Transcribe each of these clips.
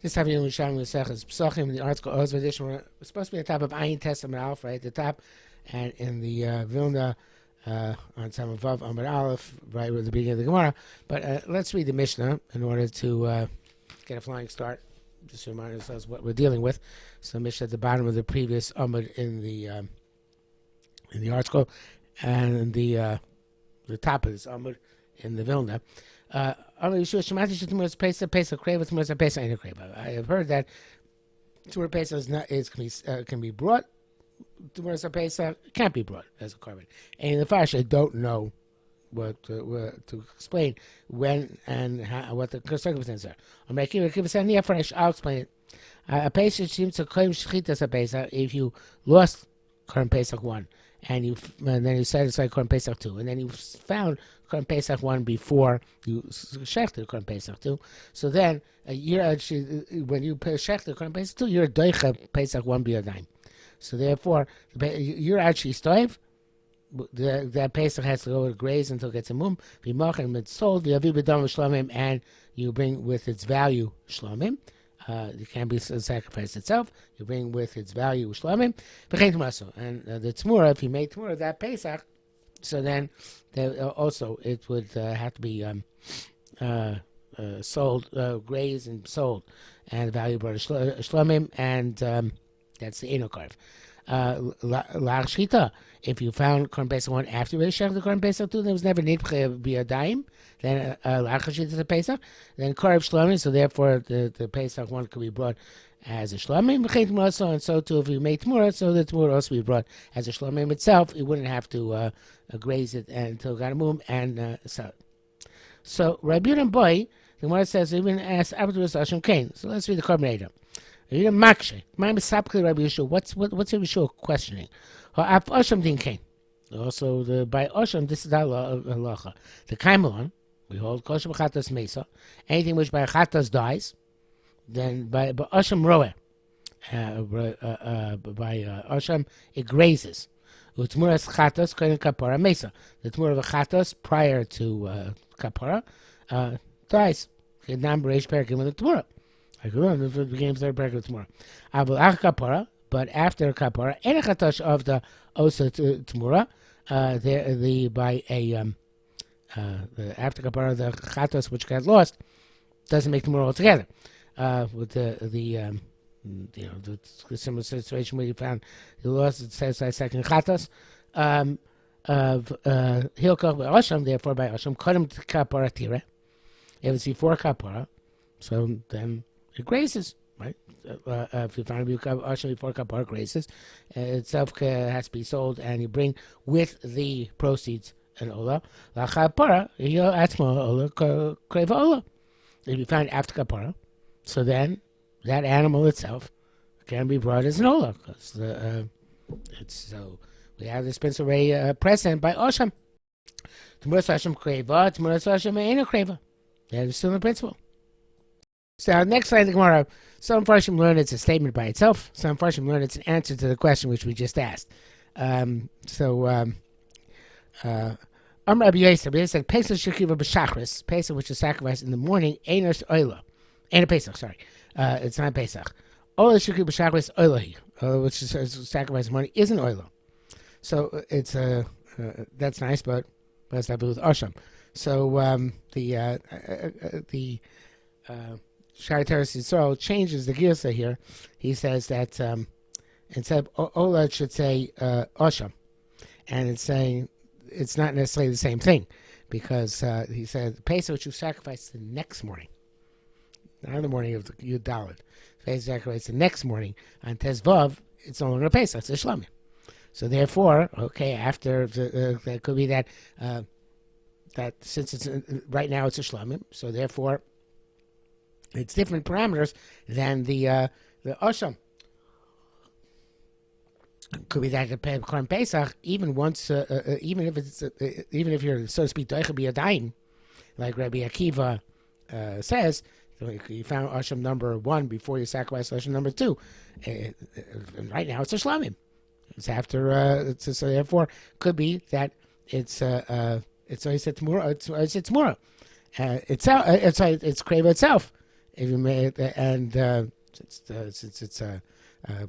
This time in Yerushalmi Pesachim, the article Oz edition, we're supposed to be on top of Ayin Testament Aleph, right at the top, and in the Vilna on some Vav Amud Aleph, right at the beginning of the Gemara. But let's read the Mishnah in order to get a flying start. Just to remind ourselves what we're dealing with. So Mishnah at the bottom of the previous Amud in the article, and the top of this Amud in the Vilna. I have heard that Tumor Pesach can be brought. Tumor Pesach can't be brought as a carbon. And in the Fash, I don't know what to explain when and how, what the circumstances are. I'll explain it. A Pesach seems to claim Shchitas a Pesach if you lost Korban Pesach 1, and then you satisfied Korban Pesach 2, and then you found Korban Pesach 1 before you shechted Korban Pesach 2. So then you're actually, when you shechted Korban Pesach 2, you're doicha Pesach 1 b'yadayim. So therefore, you're actually stoiv. That Pesach has to go to graze until it gets a mum. V'machem it's sold. V'yavi b'dam shlamim, and you bring with its value shlamim. It can be sacrificed itself. You bring with its value shlamim. And the tmura, if you made tmura that Pesach, so then also it would have to be sold, grazed and sold, and the value brought shlamim, and that's the enokarv. La'achshita, if you found Korban Pesach 1 after you shechted the Korban Pesach 2, there was never nitche b'yadayim, then la'achshita the Pesach, then karv shlamim, so therefore the Pesach 1 could be brought as a shlamim, and so too if you made tmura, so the tmura also be brought as a shlamim itself. You wouldn't have to graze it until it got a mum and sell it. So Rabbi Yehuda boy, the Gemara says even as Abdus Hashem Kain. So let's read the Korban Makshe. Rabbi Yeshua. What's Rabbi Yeshua questioning? Also by Osham, this is the halacha. The Kaimelon, we hold kosher b'chatas mesa. Anything which by chatas dies, then by Osham roeh. By Osham it grazes. Utmuras chatas kohen kapara mesa. The tmur of a chatas prior to kapara dies. Kedam b'reish perikim with the tmura. I grew up in the beginning of the third paragraph tomorrow. Kapara, but after kapara, any chatash of the osa tmura, after kapara, the chatas which got lost doesn't make tmura altogether. With the similar situation where you found you lost, it says I second chatas of hilkach by Osham, therefore by Osham kodem kapara tire. If it's before kapara, so then it grazes, right? If you find Osham before kapara grazes, itself has to be sold, and you bring with the proceeds an ola. La kapara, atzma ola kreva ola. If you find after kapara, so then that animal itself can be brought as an ola, because so we have this principle present by Osham. Tmuras Osham kreva, tmuras Osham ain't kreva. That is still the principle. So next slide, the Gemara. Some Farshim learn it's a statement by itself. Some Farshim learn it's an answer to the question which we just asked. Rabbi Yosef said, Pesach shechiva b'shachris, Pesach which is sacrificed in the morning, ain't oila. Ain't a Pesach, sorry. It's not Pesach. Oila shechiva b'shachris oilahi, which is sacrificed in the morning, isn't oila. So it's that's nice, but let's have it with Osham. So the Shai Teres Yisrael changes the girsa here. He says that instead of Ola it should say Osham, and it's saying it's not necessarily the same thing, because he said Pesach which you sacrifice the next morning, not the morning of the Yud Daled. Pesach sacrifice the next morning on Tezvav. It's no longer a Pesach; it's a Shlamim. So therefore, okay, after that could be that since it's right now it's a Shlamim, so therefore it's different parameters than the Osham. Could be that the Korban Pesach, even once, even if you're, so to speak, doicha b'yadayim, like Rabbi Akiva says, you found Osham number 1 before you sacrificed Osham number 2. And right now it's a Shlamim. It's after, so therefore, could be that it's Oiset Tmura. It's Tmura. It's Kreva itself. if you made and since it's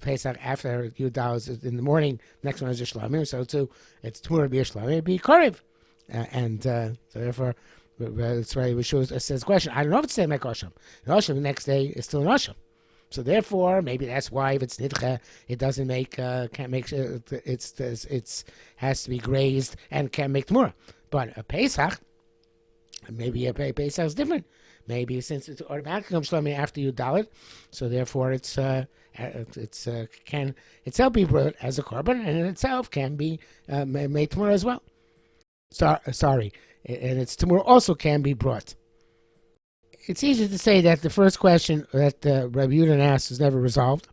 Pesach after Yud in the morning, next one is Yerushalmi, so too it's Tmura Yerushalmi, it'd be Karev, so therefore that's why we shows says the question. I don't know if it's the same like Osham. Osham the next day is still an Osham. So therefore, maybe that's why if it's nidcha, it doesn't make can't make it's has to be grazed and can't make tmura. But a Pesach, maybe a Pesach is different. Maybe since it's automatically comes shlomi after you dalit, so therefore it's can itself be brought as a korban, and in itself can be made tmura as well. Sorry, and its tmura also can be brought. It's easy to say that the first question that Rabbi Yehuda asked is never resolved.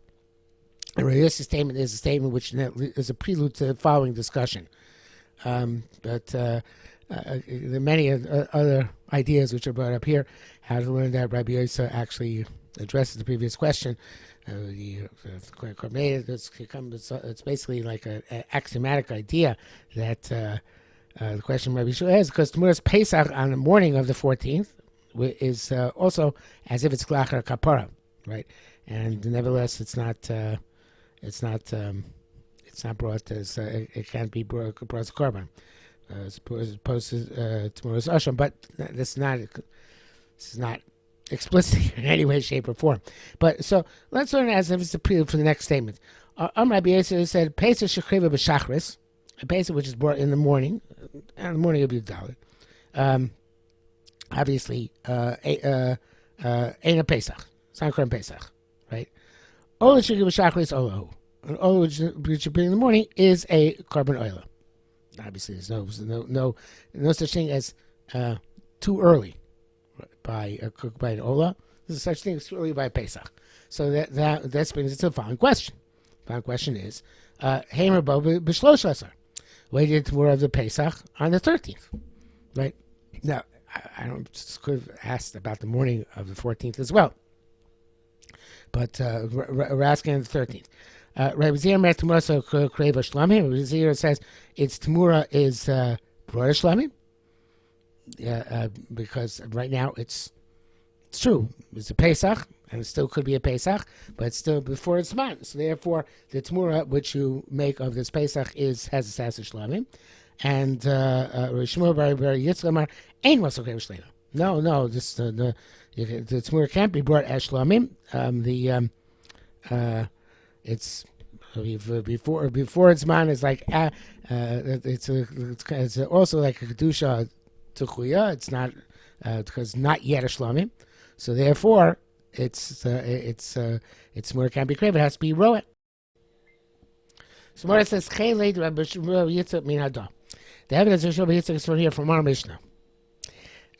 And Rabbi Yosef's statement is a statement which is a prelude to the following discussion. But there are many other ideas which are brought up here. How to learn that Rabbi Yosef actually addresses the previous question. It's basically like an axiomatic idea that the question Rabbi Yosef has, because tomorrow's Pesach on the morning of the 14th, is also as if it's klachar kapara, right? And nevertheless, it's not brought as it can't be brought as a korban, as opposed to tomorrow's asham. But this is not explicit in any way, shape, or form. But so let's learn as if it's a prelude for the next statement. Rabbi Yosef said Pesach shechriva b'shachris, a Pesach which is brought in the morning, on the morning of Yud Dalet. Obviously, ain't a Pesach. It's not Korban Pesach, right? All that you give a shachris olahu, and all which you bring in the morning is a korban oila. Obviously, there's no such thing as too early by an ola. There's such thing as too early by Pesach. So that brings us to the following question. The following question is, Heimer bo b'shlosh asar. Waited more of the Pesach on the 13th, right? Now, I could have asked about the morning of the 14th as well. But we're asking on the 13th. Rabbi Zir met Tamura so Kreva Shlami. Rabbi Zir says its Tamura is Brora Shlami. Because right now it's true. It's a Pesach, and it still could be a Pesach, but it's still before it's man. So therefore, the Tamura which you make of this Pesach has a status of Shlami. And Rishmo Bar Yitzchak ain't Masok Shlema. No, this the Tzmur can't be brought as Shlamim. It's before its man is like it's also like a kedusha tuchuya. It's not because not yet a Shlamim. So therefore, it's Tzmur can't be craved. It has to be roet. So Mora says Chelei Rabbi Yitzchak min Hadah. The evidence of Rabbi Yitzchak is from here from our Mishnah.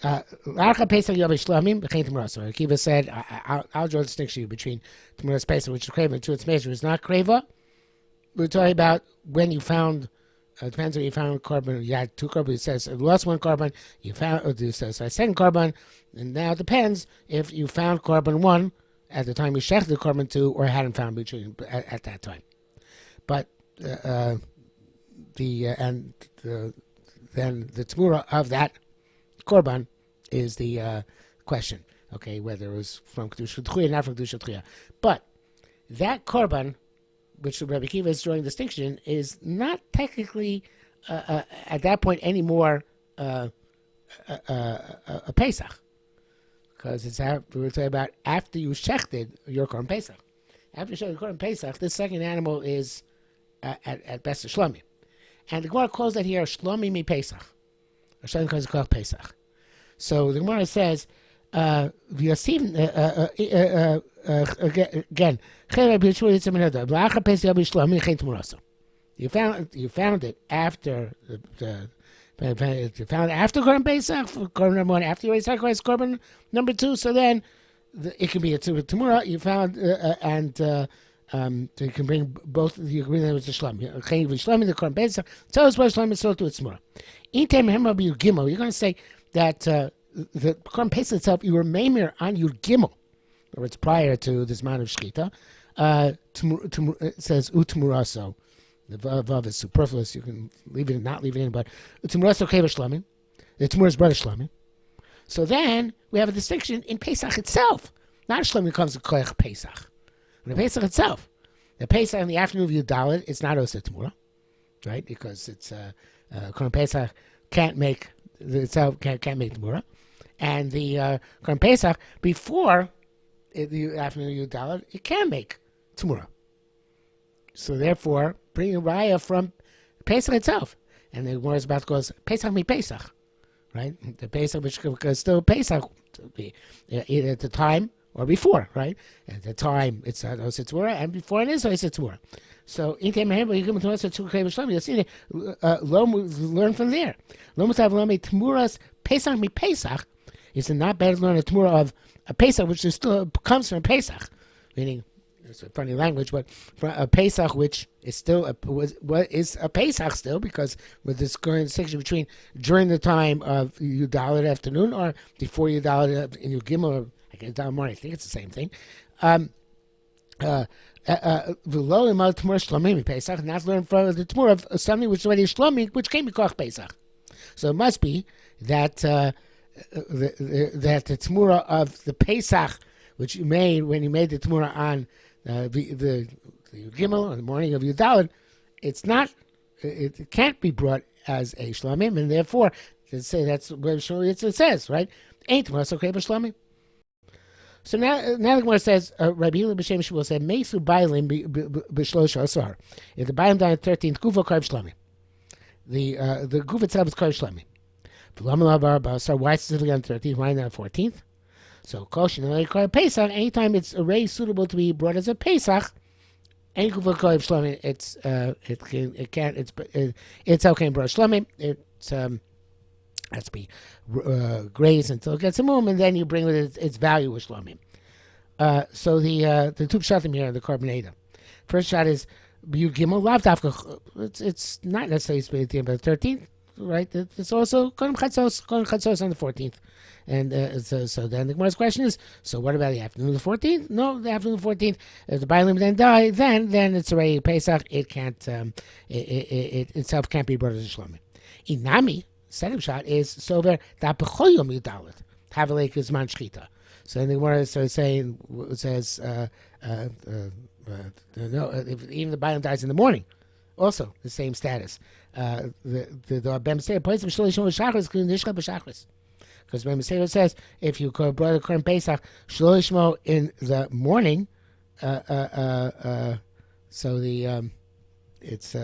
L'archa Pesach Yom Shlamim b'chein Tamura. So Akiva said, I'll draw a distinction between Tamura's Pesach, which is Kreva, and to its measure is not Kreva. We're talking about when you found. Depends when you found korban. You had two korban. It says you lost one korban. You found it says a second korban, and now it depends if you found korban one at the time you shechted the korban two, or hadn't found between at that time. But then the tmura of that korban is the question. Okay, whether it was from kedusha tchuya, not from kedusha tchuya. But that korban, which Rabbi Akiva is drawing distinction, is not technically at that point anymore a Pesach, because we're talking about after you shechted your korban Pesach. After you shechted your korban Pesach, this second animal is at best a shlomi, and the Gemara calls that here shlomi mi Pesach. Or shlomi calls it Pesach. So the Gemara says, again, you found it after you found it after Korban Pesach, Korban number one, after you already sacrificed Korban number two, so then it can be a Tamura. You found so you can bring both. You can bring them with the Shlam. Shlam the Korban Pesach. Tell us why Shlam is sold to its Tamura. Intem Hemra B'Yud Gimel. You're going to say that the Korban Pesach itself, you were Meimer on Yud Gimel, or it's prior to this amount of Shechita. It says U'Tamuraso. The vav is superfluous. You can leave it, not leave it in, but U'Tamuraso Keva Shlamim. The Tamura's brother Shlamim. So then we have a distinction in Pesach itself. Not Shlomi comes to Koyach Pesach. The Pesach itself. The Pesach in the afternoon of Yudalit, it's not Osa Tamura, right? Because it's Korban Pesach can't make itself can't make Tamura, and the Korban Pesach before the afternoon of Yudalit, it can make Tamura. So therefore, bring a raya from Pesach itself, and the Gemara is about to go Pesach mi Pesach, right? The Pesach which is still Pesach either at the time or before, right? At the time it's Ositzura, and before it is Ositzura. So you see, learn from there. Tmuras Pesach mi Pesach is not better to learn a Tmura of a Pesach which is still comes from Pesach, meaning it's a funny language, but for a Pesach which is still what is a Pesach still, because with this current section between during the time of Yudalit afternoon or before Yudalit in Yugimel, I think it's the same thing. Not learn from the Tmur of something which is already Shlomi, which came Koch Pesach. So it must be that that the Tmura of the Pesach which you made when you made the Tmura on the Gimel on the morning of Yudalit, it can't be brought as a Shlomim, and therefore to say that's where it says, right? Ain't Tmura so okay for Shlomim. So now the Gemara says, Rabbi Hillel b'Shem Shmuel said, Meisu Bailim b'Shlosha Asar. If the Bailim died on the 13th, Gufa Karv Shlami. The Gufa itself is Karv Shlami. Why specifically on the 13th? Why not on the 14th? So Koshin Karv Pesach. Anytime it's a ray suitable to be brought as a Pesach, any Gufa Karv Shlami, it's okay in Brought Shlami. It's has to be grazed until it gets a mum, and then you bring with its value with Shlomim. So the two shatim here, the carbonata. First shot is Yud Gimel Lav Dafka. It's not necessarily split at the 13th, right? It's also Kodim Chatzos on the 14th. And so then the Gemara's question is, so what about the afternoon of the 14th? No, the afternoon of the 14th, if the Bailim then die, then it's already Pesach. It can't, it itself can't be brought as a Shlomim. Inami, second shot is sober that bechoyom yudalit havelek is man shchita. So then the Gemara starts saying, it says, no, if even the Bailam dies in the morning, also the same status. The Bem say place of shalishon shachris kunishcha b'shachris, because Bem say says if you brought a Korban Pesach shalishmo in the morning, so the it's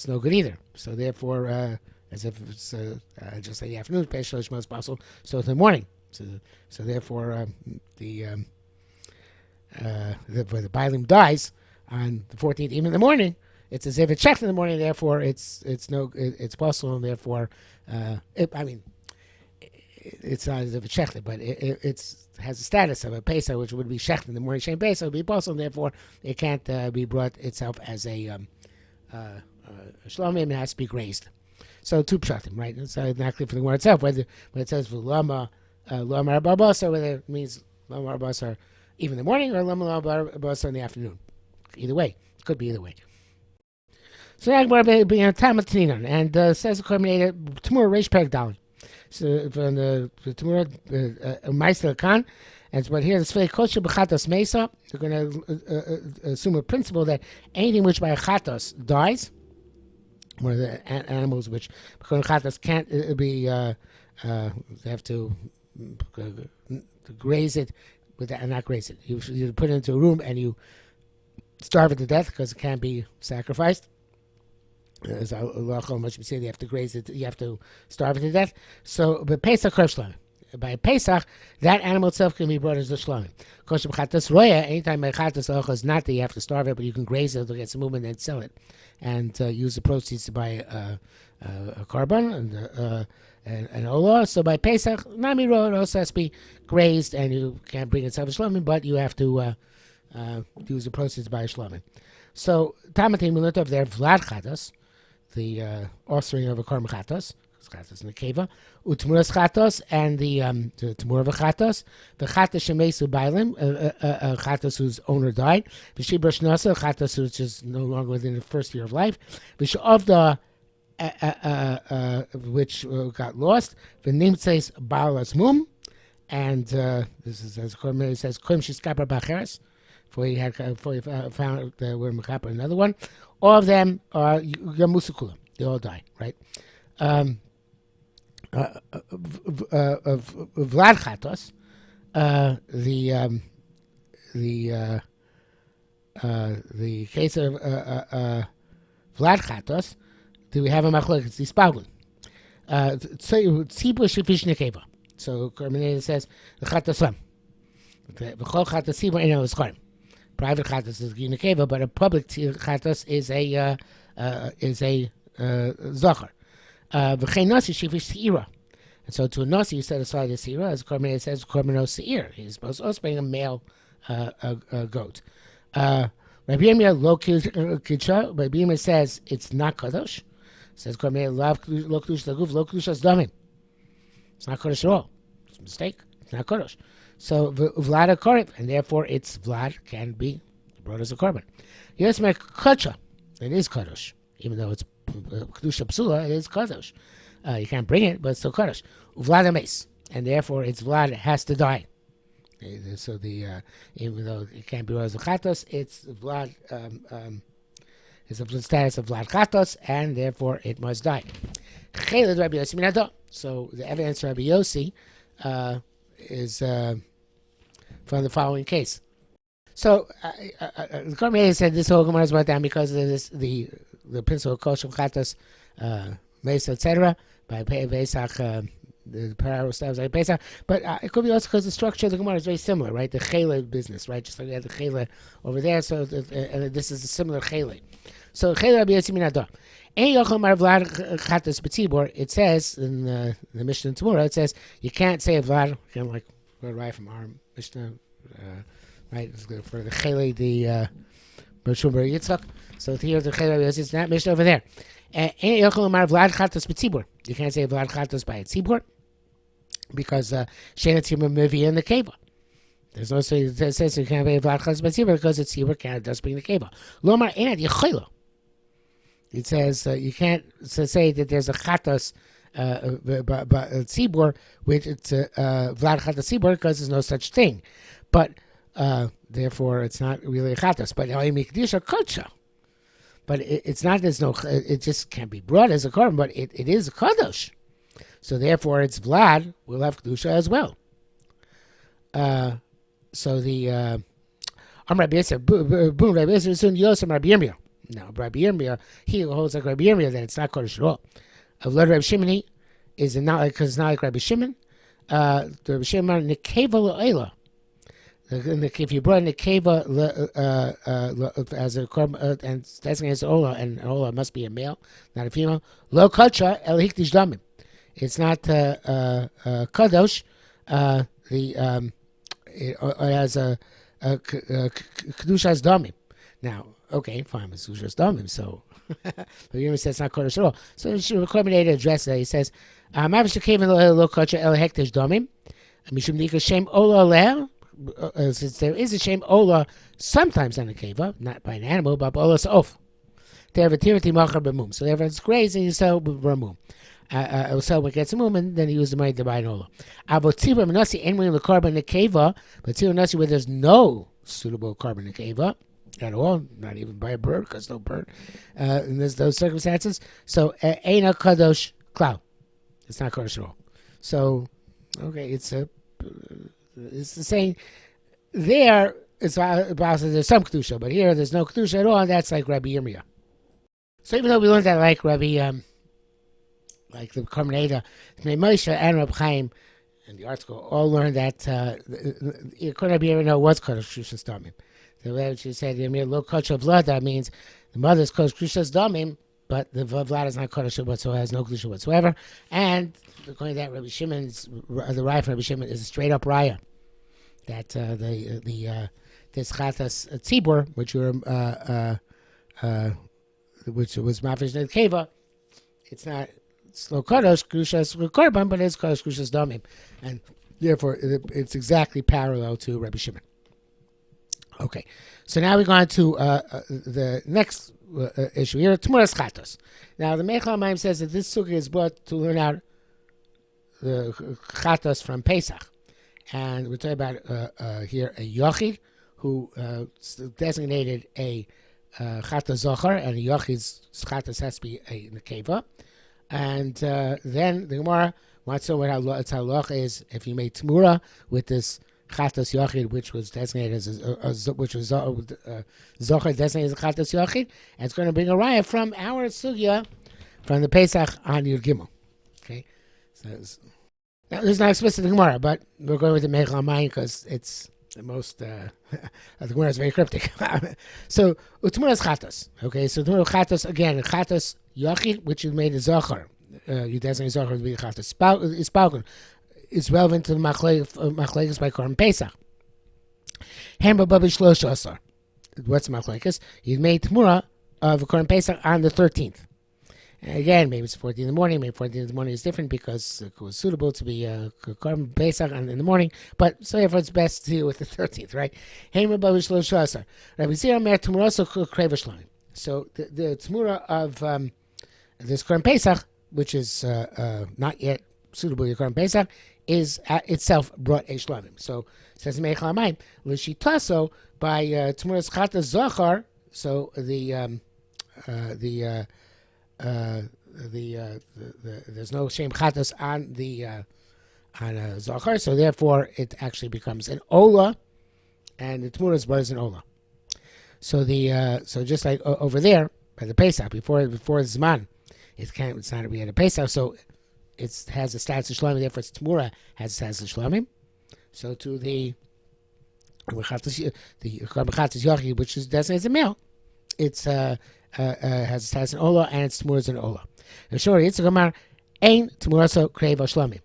no good either. So therefore, as if it's just like the afternoon, Pesach Shloshma is possible. So it's the morning. So therefore, the Bailim dies on the 14th, even in the morning. It's as if it's checked in the morning. Therefore, it's possible, and therefore, it's not as if it's checked, but it has a status of a Pesach, which would be checked in the morning. Shem Pesach would be possible, and therefore, it can't be brought itself as a Shlomim. It has to be grazed. So two pshatim, right? It's not clear for the word itself whether when it says Lama Arbabasa, whether it means Lama Arbabasa even in the morning or Lama Arbabasa in the afternoon. Either way, it could be either way. So now we're being a Tamatinon, and says the Korban Tamur Reish Perek Dalin. So from the Tamur Meister Khan, and but here the Sfei Kosher B'Chatos Mesa. They're going to assume a principle that anything which by a Chatos dies, or the animals which because Chatos can't be, they have to graze it, and not graze it. You put it into a room and you starve it to death because it can't be sacrificed. As Allah much say, you have to graze it, you have to starve it to death. So, but Pesach Shlomi. By Pesach, that animal itself can be brought as a Shlomi. Kosher B'Chatas Roya, anytime by Chatas Ocha is not that you have to starve it, but you can graze it, it'll get some movement and sell it, and use the proceeds to buy a carbon and Ola. So by Pesach, Nami Ro, it also has to be grazed, and you can't bring itself a Shlomi, but you have to use the proceeds to buy a Shlomi. So, Tamatim Milut of their Vlad Chatas, the offspring of a Korban Chatas, Chatas in the Keva, Utmuras Chatas, and the Tamur of a Chatas, the Chatas Shemesu Bailim, a Chatas whose owner died, the Shibrash Nasa, a Chatas which is no longer within the first year of life, the of the which got lost, the Nimtzeis Balas Mum, and this is as it says Kum Shiskapar Bacheres. Before he found the word Mechapar, another one. All of them are Yamusukula. They all die, right? Vlad Chatos, the case of Vlad Chatos, do we have a machlokes? It's Spalgun. Tzibur shefish nekeva. So Korban says the Chatos the Chol Chatos Tzibur ain't no Skorim. Private Chatos is nekeva, but a public Chatos is a Zocher. V'chein nasi shefish seira. And so to a nasi you set aside the seira, as Korban says Korbanos seir. He's supposed to also bring a male goat. Rabbi Yirmiyah lo kidsha. Rabbi Yirmiyah says it's not kadosh. Says Korban lo kedush laguf lo kedushas damim. It's not kadosh at all. It's a mistake. It's not kadosh. So Vlad a korban, and therefore it's Vlad can be brought as a korban. Yes, my kacha. It is kadosh, even though it's kedusha psula. It is kadosh. You can't bring it, but it's still kadosh. Vlad a mace, and therefore it's Vlad has to die. So even though it can't be brought as a chatos, it's Vlad. It's a status of Vlad chatos, and therefore it must die. So the evidence of Rabbi Yossi is from the following case. So the Korban said this whole Gemara is brought down because of this, the principle of kosher chatos, mesa, etc. by Pesach. The parallel styles like Pesach, but it could be also because the structure of the Gemara is very similar, right? The chele business, right? Just like we had the chele over there, so this is a similar chele. So chele Rabbi Yossi Minador. It says in the Mishnah Tzmura, it says you can't say a Vlad, kind of like right from our Mishnah, right? For the chele, the Bershom Bar Yitzchak. So here the chele it's not Mishnah over there. You can't say Vlad Chatos by a tzibur because Shena Tzibur Mivi in the Keva. There's no say that says you can't be Vlad Chatos by tzibur because it's tzibur can't does bring the Keva. Lomar and Yechila. It says you can't say that there's a Chatos tzibur which it's Vlad Chatos tzibur because there's no such thing, but therefore it's not really a Chatos. But Mikdisha Kocha. But it's not, there's no, it just can't be brought as a korban, but it is a kadosh. So therefore it's Vlad, will have kedusha as well. So the, Rabbi Yosef, boom, Rabbi Yosef, soon Yosef, Rabbi Yirmiyah. Now, Rabbi Yirmiyah, he holds like Rabbi Yirmiyah that it's not kadosh at all. Vlad Rabbi Shimon is not, because it's not like Rabbi Shimon. The Rabbi Shimon, Nekeva Lo'ela. If you brought in a keva as a korban and that's against Ola, and Ola must be a male, not a female. Lo kacha el hikdish damim. It's not kadosh. It has a kedushas damim. Now, okay, fine, it's kedushas damim. So, but you said it's not kadosh at all. So the Korban to address that. He says, "Mavish keva lo kacha el hikdish damim. Mishum nika shem Ola leh." Since there is a shame ola sometimes on a keva, not by an animal, but ola off. They have a tirati machar b'mum. So if it's grazing, you sell b'mum. So when it gets a mum, and then you use the money to buy an ola. About tzibur menasi anyway in the korban the keva, but tzibur menasi where there's no suitable korban the keva at all, not even by a bird, because no bird. In those circumstances, so aina kadosh klal. It's not kadosh at all. So okay, it's the saying there it's about there's some kedusha, but here there's no kedusha at all, and that's like Rabbi Yirmiyah. So even though we learned that like Rabbi, like the Korban Moshe and Rabbi Chaim in the article all learned that you couldn't be able to know what's kadosh kedusha's damim. The way she said lo kadosh blood, that means the mother's kadosh kedusha's damim, but the vlad is not kadosh whatsoever, has no kedusha whatsoever, and according to that, Rabbi Shimon's the raya from Rabbi Shimon is a straight up raya that this chatas tzibur, which was mafish net keva, it's not no kadosh kushas korban, but it's kadosh kushas damim, and therefore it's exactly parallel to Rabbi Shimon. Okay, so now we're going to the next issue here, Tmuras chatos. Now the Meichel Hamayim says that this sukkah is brought to learn out the chatos from Pesach, And we're talking about here a Yochid who designated a Chata Zohar, and a Yochid's Chatas has to be a Nekeva. And then the Gemara wants to know what halacha is if you made Tmura with this Chatas Yochid, which was designated as Zohar designated as a Chatas Yochid, and it's going to bring a raya from our Sugya from the Pesach on Yud Gimel. Okay, so now, this is not explicit in the Gemara, but we're going with the Meichel Hamayim because it's the most. The Gemara is very cryptic. So Tmura is Chatas. Okay, so Tmura Chatas again, Chatas Yochid, which is made a Zohar. You designate Zohar to be a Chatas. Is spoken. It's relevant to the Machlekes by Korban Pesach. Hemba Babi Shlosh Asar. What's the Machlekes? He made Tmura of Korban Pesach on the 13th. And again, maybe it's 14 in the morning. Maybe 14 in the morning is different because it was suitable to be Korban Pesach in the morning. But so therefore, it's best to deal with the 13th, right? Hemba Babi Shlosh Asar. Rabbi Zira Mer Tmura So Kreva Shloim. So the Tmura of this Korban Pesach, which is not yet suitable to Korban Pesach, is itself brought a shlamim. So it says Meichel Hamayim l'shitaso by Tmuras Chatas Zohar. So there's no shame Chatas on the on Zohar. So therefore, it actually becomes an Ola, and the Tmuras brought as an Ola. So so just like over there by the Pesach before Zman, it's not we had a Pesach. So it has a status of shlamim, therefore its Tmura has a status of shlamim. So to the Chatas Yochid, which is designated as a male, it's has a status in Ola, and its Tmura is an Ola. And shortly, it's a Gemara, Ein Tmura So Kreva Shlamim.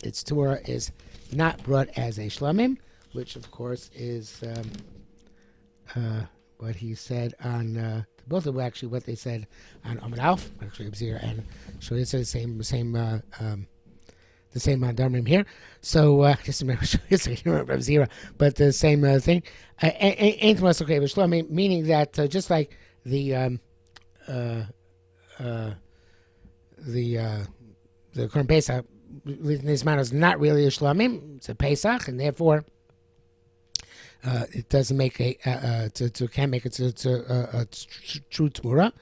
Its Tmura is not brought as a shlamim, which of course is what he said on both of them, actually what they said on Amud Alf, actually Abzir and Shul Yitzhak, the same Darmim here. So just remember Abzira, but the same thing. Ain't Tmura So Kreva Shlamim, meaning that just like the Korban Pesach, this matter is not really a shlamim; it's a Pesach, and therefore it doesn't make can't make it a true Tmura,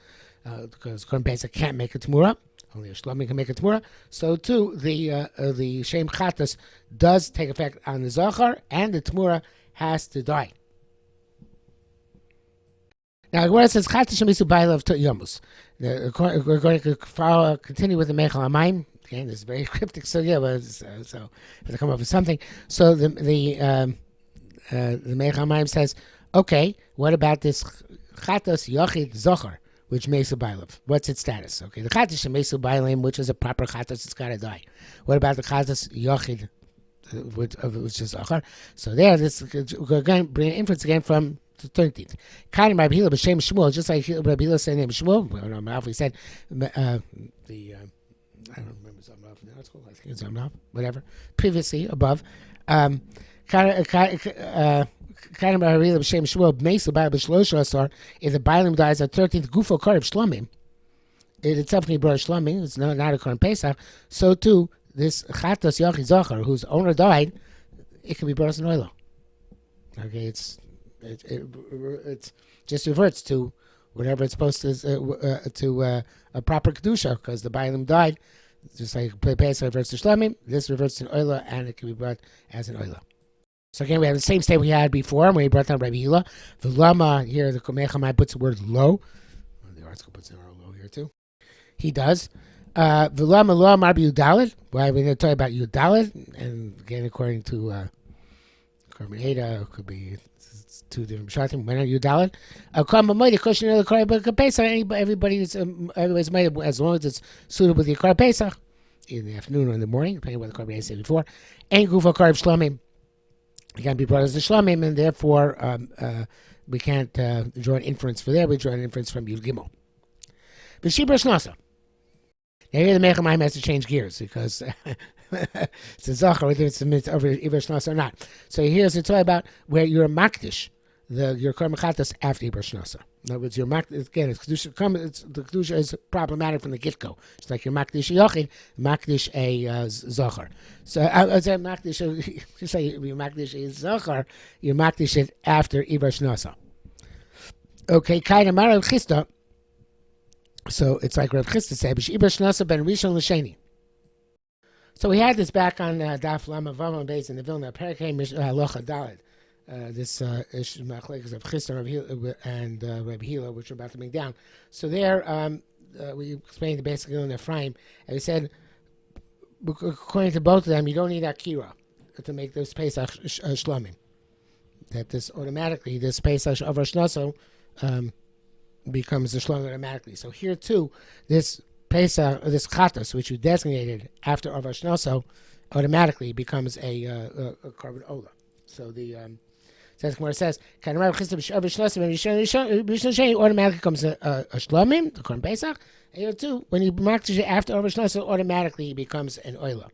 because Korban Pesach can't make a Tmura. Only a shlamim can make a Tmura. So too, the Shem Chatas does take effect on the Zohar, and the Tmura has to die. Now, where it says Chatas Shemisu Bailav to Yomus, we're going to continue with the Meichel Hamayim. Again, this is very cryptic. So yeah, so if they come up with something, so the Meichel Hamayim says, okay, what about this Chatas Yochid Zohar, which Mesu Bailav? What's its status? Okay, the Chatas Shemesu Bailim, which is a proper Chatas, it's got to die. What about the Chatas Yochid, which is Zohar? So there, we're going to bring an inference again from the 13th. Kind of Rabbi Hila b'Shem Shmuel, just like Rabbi Hila said name Shmuel. He said I don't remember Zamrav now. It's called, I think it's Zamrav. Whatever. Previously above, kind of Rabbi Hila b'Shem Shmuel b'Meisa Ba'al b'Shlosha Asar. If the Bailim dies at 13th Gufo Karev Shlamim, it itself can be brought Shlamim. It's not a Korban Pesach. So too, this Chatas Yochid Zohar, whose owner died, it can be brought as an oilo. Okay, it just reverts to whatever it's supposed to a proper kedusha, because the Bailim died, just like Pesach reverts to Shlamim, this reverts to an oila, and it can be brought as an oila. So again, we have the same state we had before when we brought down Rabbi Hila. The Lama here, the Mechamai puts the word low. The article puts the word low here too. He does. The Lama Lo Mar Yudalit. Why we're going to talk about Yudalit, and again, according to Korban Heda, could be two different shatim. When are you dalit? Everybody's made as long as it's suitable with the Korban Pesach in the afternoon or in the morning, depending on what the Korban said before. And gufa Korban Shlamim, it can be brought as a Shlamim, and therefore we can't draw an inference for there. We draw an inference from Yud Gimel. B'shibra Shnasa. Now here the Meichel Hamayim has to change gears because it's a Zachar, whether it's over Iver Shnas or not. So here's a talk about where you're a Makdish, your Korban Chatas after Iber Shnasa. In other words, your again, the kedusha is problematic from the get go. It's like your makdish yochid, makdish a zachar. So I say makdish. You say your makdish a zachar, you makdish it after Iber Shnasa. Okay, kind of Marav Chista. So it's like Rav Chista said, Iber Shnasa ben Rishon l'Sheni. So we had this back on Daf Lama Vavam Beis in the Vilna Perikei Locha Daled. This machlekes of Chista and Reb Hila, which we're about to bring down. So there, we explained the basic in Ephraim, and we said, according to both of them, you don't need Akira to make this Pesach Shlomim. That this automatically, this Pesach of Rosh Hashanah becomes a Shlomim automatically. So here too, this Pesach, this Chatas, which you designated after Rosh Hashanah, automatically becomes a Korban Ola. So the says Gemara says, automatically comes a Shlomim, the Korban Pesach. And here too, when you mark it after Rosh Hashanah, automatically becomes an Oila.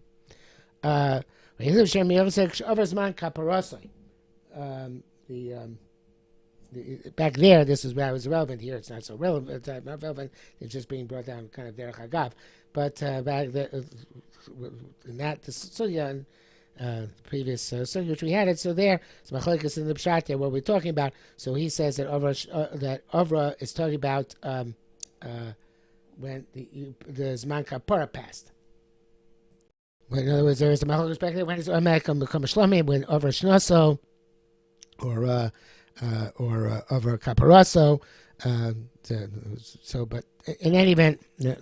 Back there, this is where I was relevant. Here, it's not so relevant. Not relevant. It's just being brought down, kind of derech hagav. But back there, in that the sugya, previous sugya which we had it. So there, so machlokes in the pshat there, what we're talking about. So he says that Avra is talking about when the Zman Kapara passed. When, in other words, there is a machlokes back there when it's automatically become a shlomim when Avra shnaso or over Caparaso. But in any event,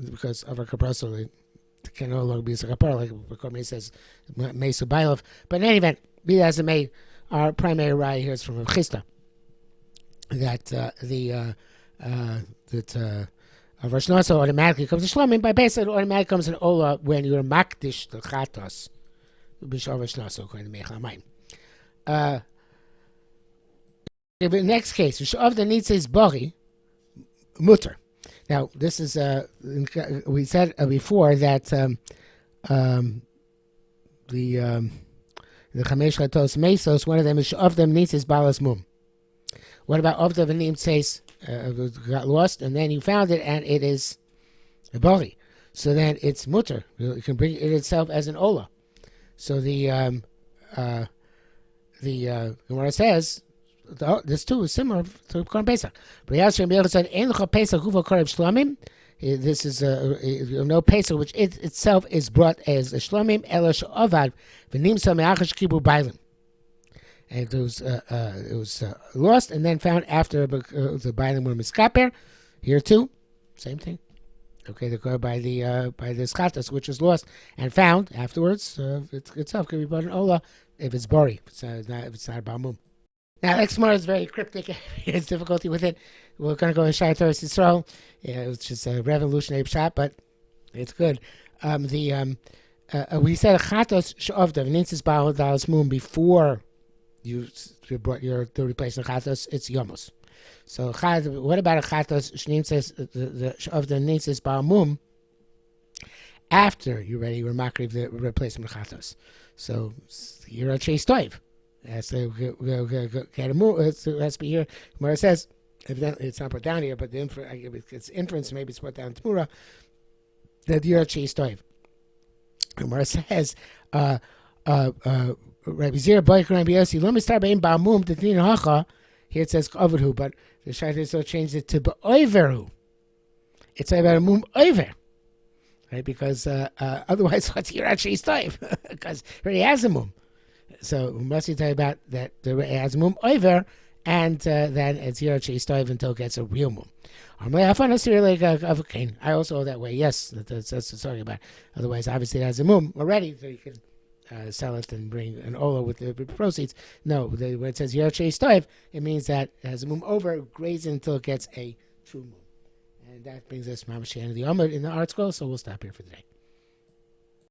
because over Caparaso, it can no longer be a Kapara, like Korban says, Mesu Bailov. But in any event, be that as it may, our primary raya here is from Chista, that Rosh Hashanah automatically comes to Shlomim. By base, it automatically comes in Ola when you're Makdish, the Chatas, B'Shor Rosh Hashanah, according to Meichamayim. The next case, of the Nitzes Bori, Mutter. Now, this is, we said before that the Chamesh Chatos Mesos, one of them is of them Nitzes Balas Mum. What about of the Nitzes got lost and then you found it and it is a Bori? So then it's Mutter. You can bring it itself as an Ola. So the Gemara says, this too is similar to Korban Pesach. But Yerushalmi said, "Ein lecha Pesach huva korev shlamim." This is no Pesach which itself is brought as a shlamim ela she'avad v'nimsa me'achas kibu bailim. And it was lost and then found after the bailim were miskaper. Here too, same thing. Okay, they go by the skatas which is lost and found afterwards. It itself can be brought in ola if it's bori, if it's not balmum. Now, Exmar is very cryptic. There's difficulty with it. We're going to go in Shai Torah Yisrael, which is a revolutionary shot, but it's good. We said Chatos She'ovda, V'nintzis Ba'al Dalas Mum, before you brought your to replace the Chatos, it's Yomos. So, what about a Chatos She'nintzis She'ovda Nintzis Ba'al Mum, after you already were makriv the replacement Chatos? So, you're a Chase Toiv. Has to get a move. It has to be here. Where it says, evidently it's not put down here, but it's inference, maybe it's put down in Tmura, that you're a Chase Toiv. And where it says, Rabbi Zir, Boik, Rabbi Yossi, let me start by in Ba'amum, the Din Hacha. Here it says Kavadhu, but the Shaitan so changed it to Ba'oiveru. It's about a Mum Oiver. Right? Because otherwise, what's your Chase Toiv? Because it already has a Mum. So we must tell you about that it has mum over, and then it's here Chase Toiv until it gets a real mum. I also that way. Yes, that's the story about. Otherwise, obviously, it has a mum already, so you can sell it and bring an ola with the proceeds. No, when it says Yer Chase Toiv, it means that it has a mum over, grazed until it gets a true mum. And that brings us to the end of the Amud in the art scroll. So we'll stop here for today.